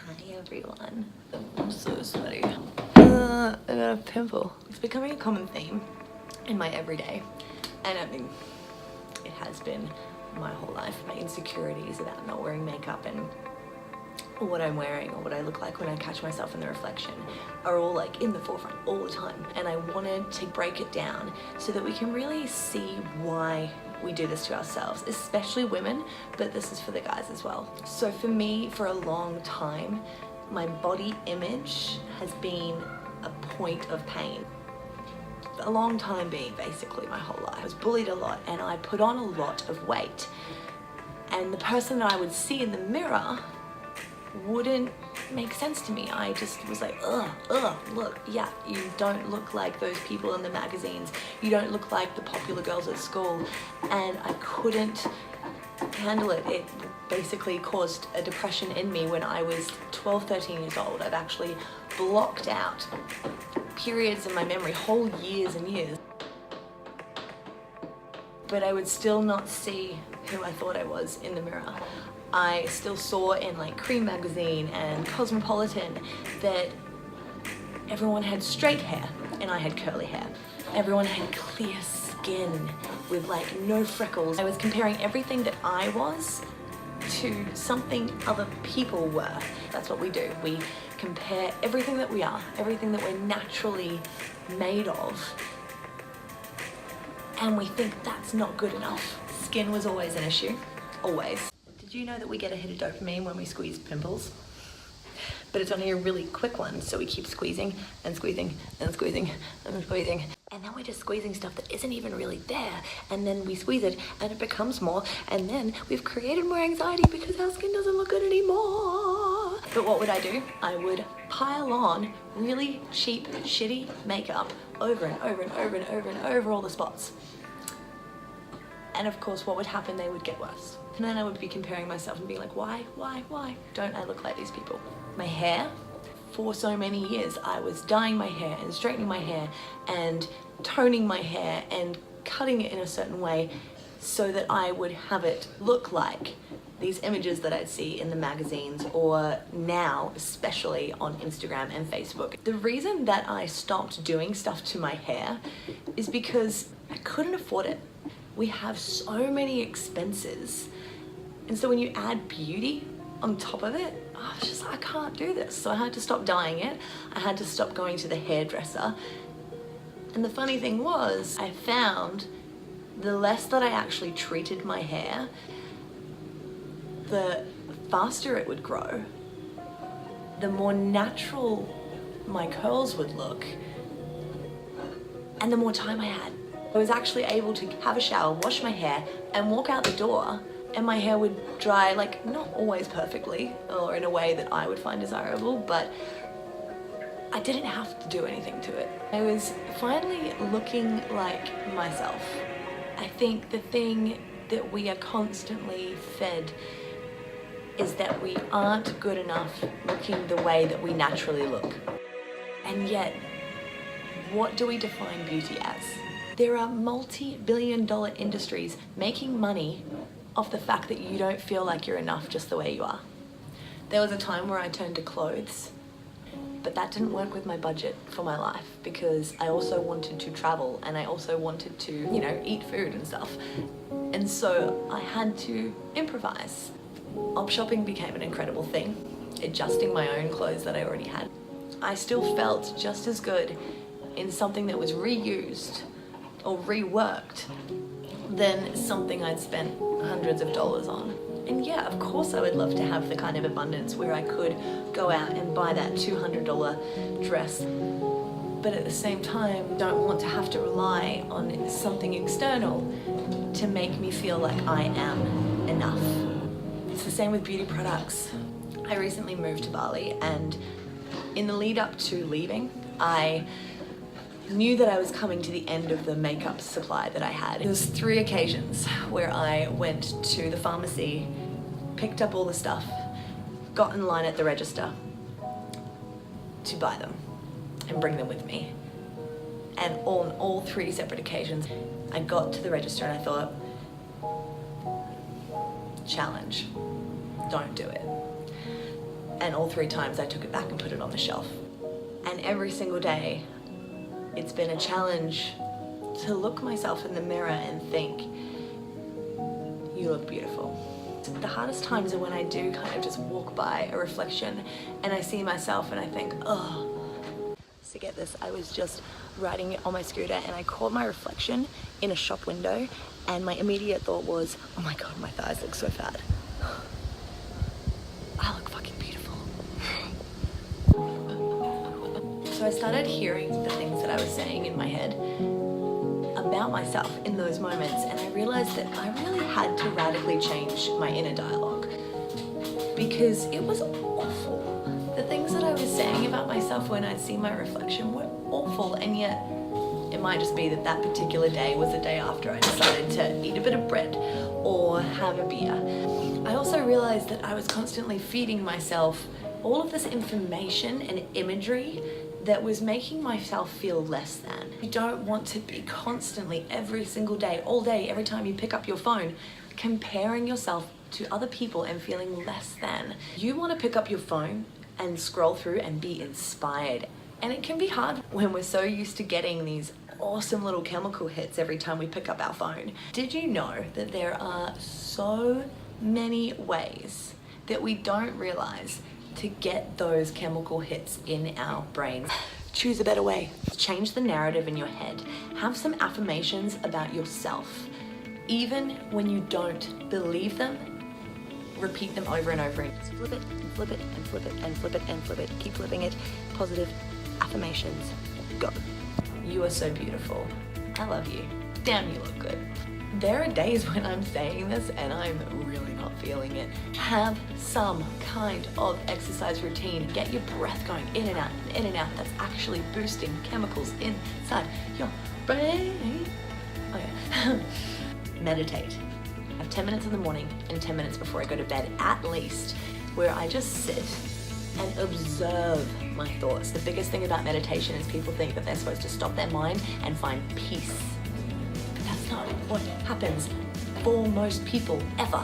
Hi everyone. I'm so sweaty. I got a pimple. It's becoming a common theme in my everyday, and I mean, it has been my whole life. My insecurities about not wearing makeup and what I'm wearing or what I look like when I catch myself in the reflection are all like in the forefront all the time. And I wanted to break it down so that we can really see why we do this to ourselves, especially women, but this is for the guys as well. So for me, for a long time, my body image has been a point of pain. A long time being basically my whole life. I was bullied a lot and I put on a lot of weight. And the person that I would see in the mirror wouldn't make sense to me. I just was like, look, yeah, you don't look like those people in the magazines. You don't look like the popular girls at school. And I couldn't handle it. It basically caused a depression in me when I was 12, 13 years old. I've actually blocked out periods in my memory, whole years and years. But I would still not see who I thought I was in the mirror. I still saw in like Cream magazine and Cosmopolitan that everyone had straight hair and I had curly hair. Everyone had clear skin with like no freckles. I was comparing everything that I was to something other people were. That's what we do. We compare everything that we are, everything that we're naturally made of, and we think that's not good enough. Skin was always an issue, always. Did you know that we get a hit of dopamine when we squeeze pimples? But it's only a really quick one, so we keep squeezing and squeezing and squeezing and squeezing. And then we're just squeezing stuff that isn't even really there, and then we squeeze it and it becomes more, and then we've created more anxiety because our skin doesn't look good anymore. But what would I do? I would pile on really cheap, shitty makeup over and over and over and over and over all the spots. And of course, what would happen? They would get worse. And then I would be comparing myself and being like, why don't I look like these people? My hair, for so many years, I was dyeing my hair and straightening my hair and toning my hair and cutting it in a certain way so that I would have it look like these images that I'd see in the magazines, or now, especially on Instagram and Facebook. The reason that I stopped doing stuff to my hair is because I couldn't afford it. We have so many expenses. And so when you add beauty on top of it, I was just like, I can't do this. So I had to stop dyeing it. I had to stop going to the hairdresser. And the funny thing was, I found the less that I actually treated my hair, the faster it would grow, the more natural my curls would look, and the more time I had. I was actually able to have a shower, wash my hair, and walk out the door, and my hair would dry, like not always perfectly or in a way that I would find desirable, but I didn't have to do anything to it. I was finally looking like myself. I think the thing that we are constantly fed is that we aren't good enough looking the way that we naturally look. And yet, what do we define beauty as? There are multi-billion-dollar industries making money off the fact that you don't feel like you're enough just the way you are. There was a time where I turned to clothes, but that didn't work with my budget for my life because I also wanted to travel and I also wanted to, you know, eat food and stuff. And so I had to improvise. Op shopping became an incredible thing, adjusting my own clothes that I already had. I still felt just as good in something that was reused or reworked than something I'd spent hundreds of dollars on. And yeah, of course I would love to have the kind of abundance where I could go out and buy that $200 dress. But at the same time, don't want to have to rely on something external to make me feel like I am enough. It's the same with beauty products. I recently moved to Bali, and in the lead up to leaving, I knew that I was coming to the end of the makeup supply that I had. There was 3 occasions where I went to the pharmacy, picked up all the stuff, got in line at the register to buy them and bring them with me. And on all 3 separate occasions, I got to the register and I thought, challenge, don't do it. And all 3 times I took it back and put it on the shelf. And every single day, it's been a challenge to look myself in the mirror and think, you look beautiful. The hardest times are when I do kind of just walk by a reflection and I see myself and I think, oh. To get this, I was just riding on my scooter and I caught my reflection in a shop window, and my immediate thought was, oh my God, my thighs look so fat. I look fucking beautiful. So I started hearing the things that I was saying in my head about myself in those moments, and I realized that I really had to radically change my inner dialogue because it was awful. The things that I was saying about myself when I'd see my reflection were awful, and yet it might just be that that particular day was the day after I decided to eat a bit of bread or have a beer. I also realized that I was constantly feeding myself all of this information and imagery that was making myself feel less than. You don't want to be constantly, every single day, all day, every time you pick up your phone, comparing yourself to other people and feeling less than. You want to pick up your phone and scroll through and be inspired. And it can be hard when we're so used to getting these awesome little chemical hits every time we pick up our phone. Did you know that there are so many ways that we don't realize to get those chemical hits in our brains? Choose a better way. Change the narrative in your head. Have some affirmations about yourself. Even when you don't believe them, repeat them over and over and just flip it and flip it and flip it and flip it and flip it. Keep flipping it. Positive affirmations. Go. You are so beautiful. I love you. Damn, you look good. There are days when I'm saying this and I'm really not feeling it. Have some kind of exercise routine. Get your breath going in and out and in and out. That's actually boosting chemicals inside your brain. Okay. Meditate. I have 10 minutes in the morning and 10 minutes before I go to bed at least, where I just sit and observe my thoughts. The biggest thing about meditation is people think that they're supposed to stop their mind and find peace. But that's not what happens for most people ever.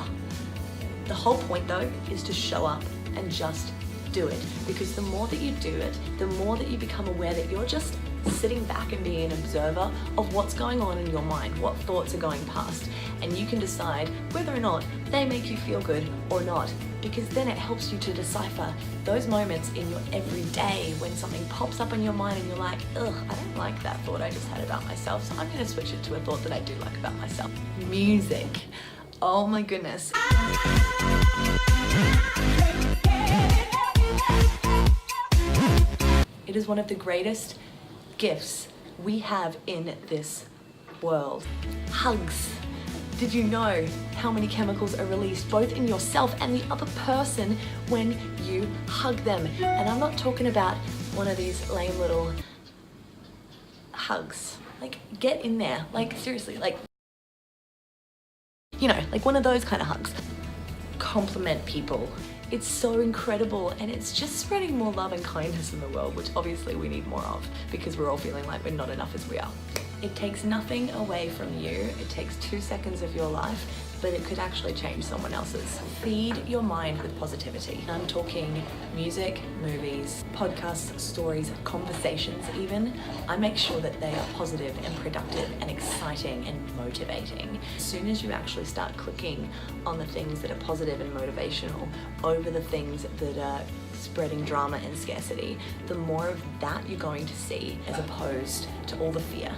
The whole point though is to show up and just do it, because the more that you do it, the more that you become aware that you're just sitting back and being an observer of what's going on in your mind, what thoughts are going past, and you can decide whether or not they make you feel good or not, because then it helps you to decipher those moments in your everyday when something pops up in your mind and you're like, ugh, I don't like that thought I just had about myself, so I'm going to switch it to a thought that I do like about myself. Music. Oh my goodness. It is one of the greatest gifts we have in this world. Hugs. Did you know how many chemicals are released both in yourself and the other person when you hug them? And I'm not talking about one of these lame little hugs. Like, get in there. Like, seriously, like, you know, like one of those kind of hugs. Compliment people. It's so incredible, and it's just spreading more love and kindness in the world, which obviously we need more of because we're all feeling like we're not enough as we are. It takes nothing away from you. It takes 2 seconds of your life, but it could actually change someone else's. Feed your mind with positivity. I'm talking music, movies, podcasts, stories, conversations even. I make sure that they are positive and productive and exciting and motivating. As soon as you actually start clicking on the things that are positive and motivational over the things that are spreading drama and scarcity, the more of that you're going to see as opposed to all the fear.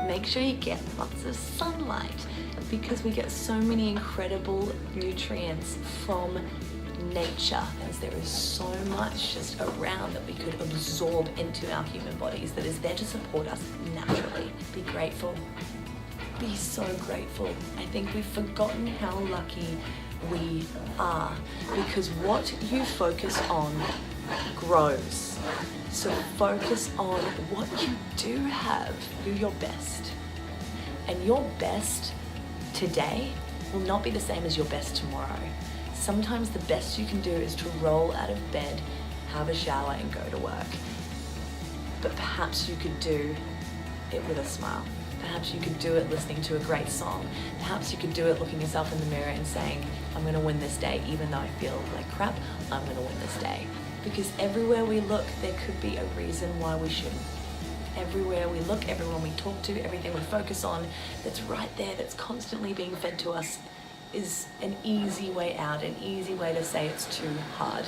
Make sure you get lots of sunlight because we get so many incredible nutrients from nature, as there is so much just around that we could absorb into our human bodies that is there to support us naturally. Be grateful. Be so grateful. I think we've forgotten how lucky we are because what you focus on grows. So focus on what you do have. Do your best. And your best today will not be the same as your best tomorrow. Sometimes the best you can do is to roll out of bed, have a shower and go to work. But perhaps you could do it with a smile. Perhaps you could do it listening to a great song. Perhaps you could do it looking yourself in the mirror and saying, I'm gonna win this day, even though I feel like crap, I'm gonna win this day. Because everywhere we look, there could be a reason why we shouldn't. Everywhere we look, everyone we talk to, everything we focus on, that's right there, that's constantly being fed to us, is an easy way out, an easy way to say it's too hard.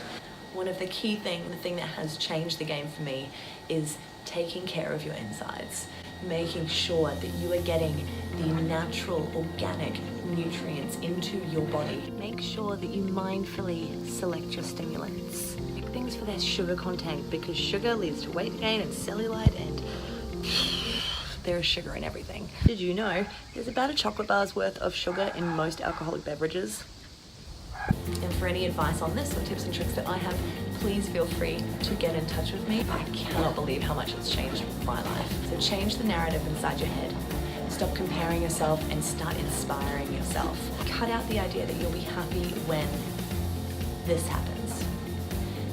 One of the key things, the thing that has changed the game for me, is taking care of your insides. Making sure that you are getting the natural, organic nutrients into your body. Make sure that you mindfully select your stimulants. Pick things for their sugar content, because sugar leads to weight gain and cellulite, and there is sugar in everything. Did you know there's about a chocolate bar's worth of sugar in most alcoholic beverages? And for any advice on this or tips and tricks that I have, please feel free to get in touch with me. I cannot believe how much it's changed my life. So change the narrative inside your head. Stop comparing yourself and start inspiring yourself. Cut out the idea that you'll be happy when this happens.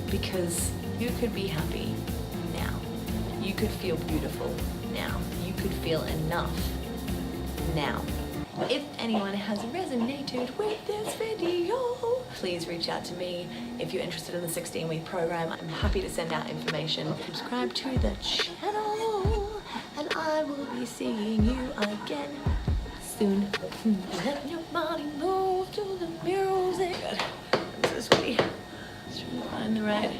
Because you could be happy now. You could feel beautiful now. You could feel enough now. If anyone has resonated with this video, please reach out to me. If you're interested in the 16-week program, I'm happy to send out information. Subscribe to the channel, and I will be seeing you again soon. Let your body move to the music. I'm so sweaty. Just trying to find the right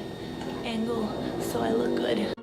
angle so I look good.